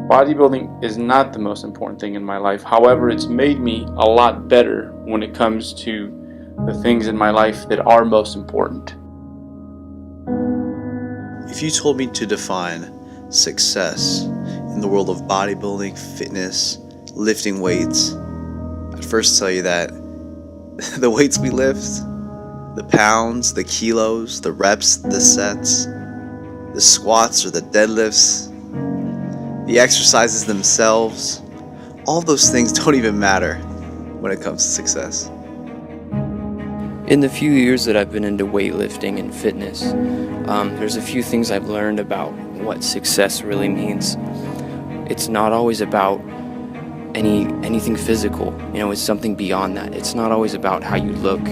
Bodybuilding is not the most important thing in my life. However, it's made me a lot better when it comes to the things in my life that are most important. If you told me to define success in the world of bodybuilding, fitness, lifting weights, I'd first tell you that the weights we lift, the pounds, the kilos, the reps, the sets, the squats or the deadlifts, the exercises themselves, all those things don't even matter when it comes to success. In the few years that I've been into weightlifting and fitness, there's a few things I've learned about what success really means. It's not always about anything physical, it's something beyond that. It's not always about how you look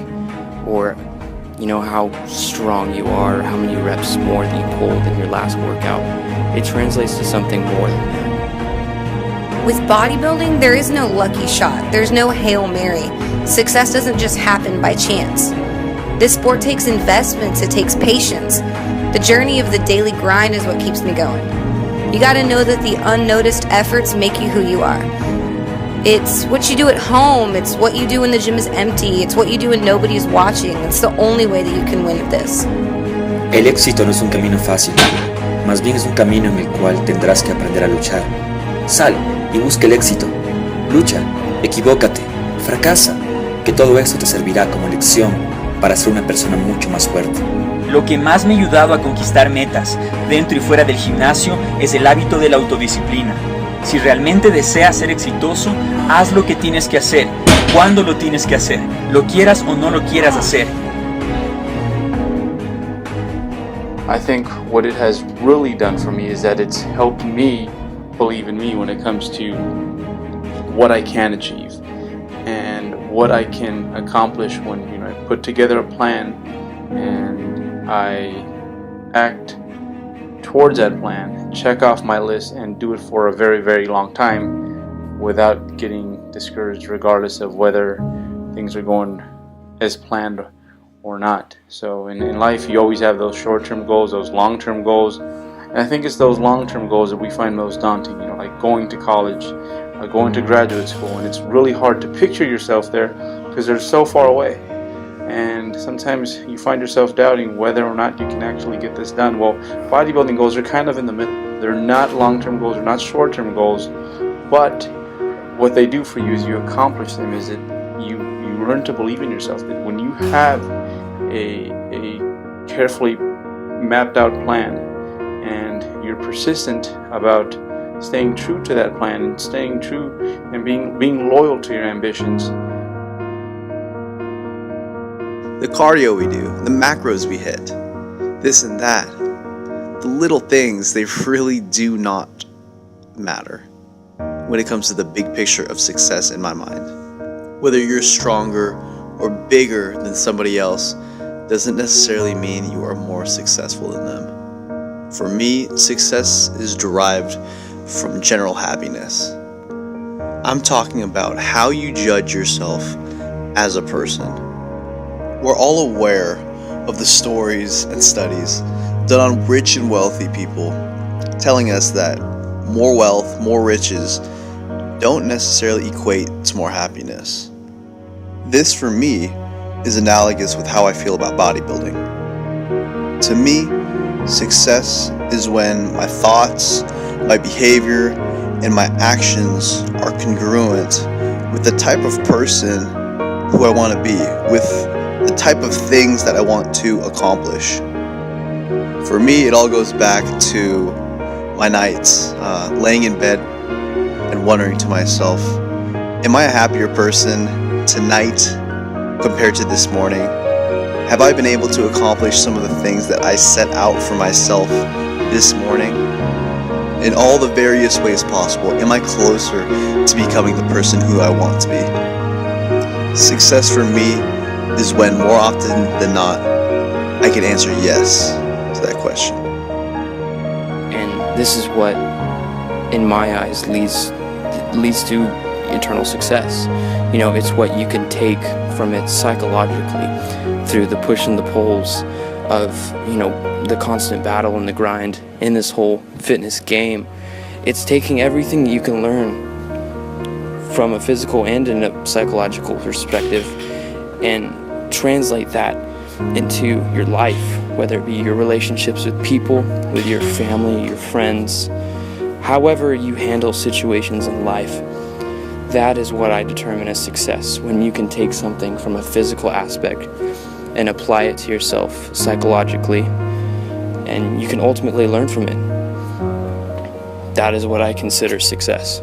or how strong you are, or how many reps more that you pulled in your last workout. It translates to something more than that. With bodybuilding, there is no lucky shot. There's no Hail Mary. Success doesn't just happen by chance. This sport takes investments, it takes patience. The journey of the daily grind is what keeps me going. You gotta know that the unnoticed efforts make you who you are. It's what you do at home, it's what you do when the gym is empty, it's what you do when nobody's watching. It's the only way that you can win at this. El éxito no es un camino fácil, más bien es un camino en el cual tendrás que aprender a luchar. Sal y busca el éxito. Lucha, equivócate, fracasa, que todo esto te servirá como lección para ser una persona mucho más fuerte. Lo que más me ha ayudado a conquistar metas dentro y fuera del gimnasio es el hábito de la autodisciplina. Si realmente deseas ser exitoso, haz lo que tienes que hacer, cuando lo tienes que hacer, lo quieras o no lo quieras hacer. I think what it has really done for me is that it's helped me believe in me when it comes to what I can achieve and what I can accomplish when I put together a plan and I act towards that plan, check off my list and do it for a very, very long time without getting discouraged regardless of whether things are going as planned or not. So in life you always have those short-term goals, those long-term goals, and I think it's those long-term goals that we find most daunting, like going to college, going to graduate school, and it's really hard to picture yourself there because they're so far away. And sometimes you find yourself doubting whether or not you can actually get this done. Well, bodybuilding goals are kind of in the middle. They're not long-term goals, they're not short-term goals, but what they do for you as you accomplish them is that you learn to believe in yourself. That when you have a carefully mapped out plan and you're persistent about staying true to that plan and staying true and being loyal to your ambitions. The cardio we do, the macros we hit, this and that, the little things, they really do not matter when it comes to the big picture of success in my mind. Whether you're stronger or bigger than somebody else doesn't necessarily mean you are more successful than them. For me, success is derived from general happiness. I'm talking about how you judge yourself as a person. We're all aware of the stories and studies done on rich and wealthy people telling us that more wealth, more riches don't necessarily equate to more happiness. This, for me, is analogous with how I feel about bodybuilding. To me, success is when my thoughts, my behavior, and my actions are congruent with the type of person who I want to be, with the type of things that I want to accomplish. For me, it all goes back to my nights laying in bed and wondering to myself, am I a happier person tonight compared to this morning? Have I been able to accomplish some of the things that I set out for myself this morning? In all the various ways possible, am I closer to becoming the person who I want to be? Success for me is when, more often than not, I can answer yes to that question. And this is what, in my eyes, leads to eternal success. It's what you can take from it psychologically through the push and the pulls of, the constant battle and the grind in this whole fitness game. It's taking everything you can learn from a physical and in a psychological perspective and translate that into your life, whether it be your relationships with people, with your family, your friends, however you handle situations in life. That is what I determine as success, when you can take something from a physical aspect and apply it to yourself psychologically, and you can ultimately learn from it. That is what I consider success.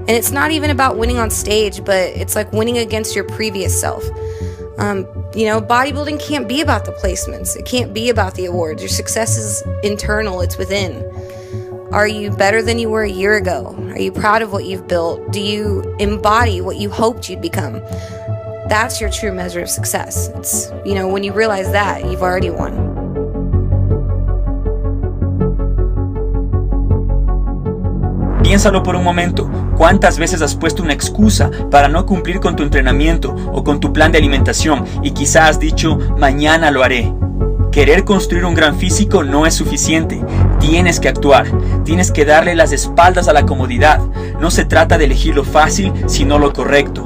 And it's not even about winning on stage, but it's like winning against your previous self. Bodybuilding can't be about the placements. It can't be about the awards. Your success is internal, it's within. Are you better than you were a year ago? Are you proud of what you've built? Do you embody what you hoped you'd become? That's your true measure of success. It's, when you realize that, you've already won. Piénsalo por un momento. ¿Cuántas veces has puesto una excusa para no cumplir con tu entrenamiento o con tu plan de alimentación y quizás has dicho, mañana lo haré? Querer construir un gran físico no es suficiente. Tienes que actuar. Tienes que darle las espaldas a la comodidad. No se trata de elegir lo fácil, sino lo correcto.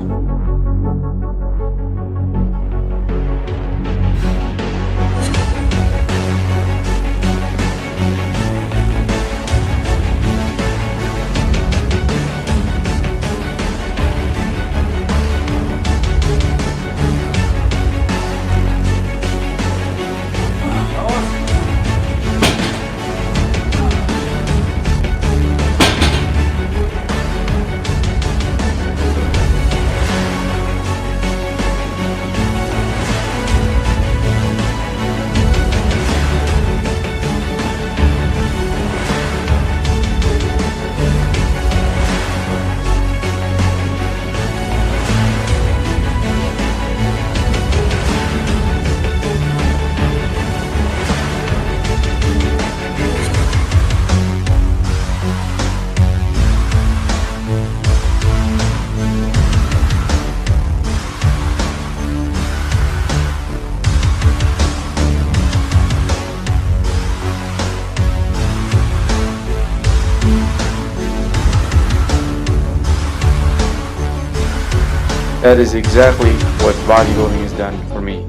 That is exactly what bodybuilding has done for me.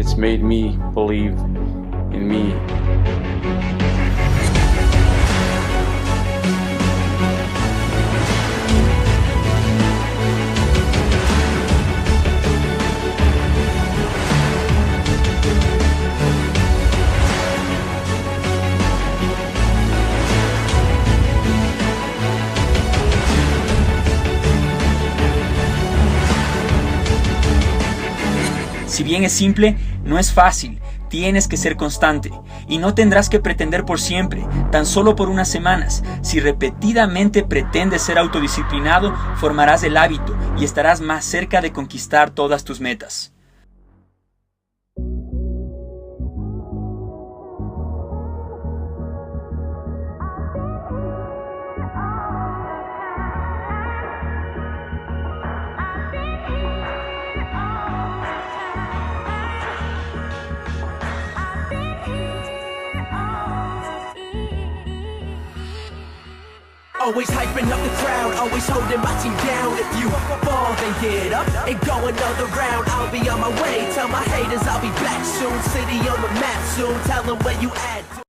It's made me believe in me. Si bien es simple, no es fácil. Tienes que ser constante y no tendrás que pretender por siempre, tan solo por unas semanas. Si repetidamente pretendes ser autodisciplinado, formarás el hábito y estarás más cerca de conquistar todas tus metas. Always hyping up the crowd, always holding my team down. If you fall, then get up and go another round. I'll be on my way, tell my haters I'll be back soon. City on the map soon, tell them where you at.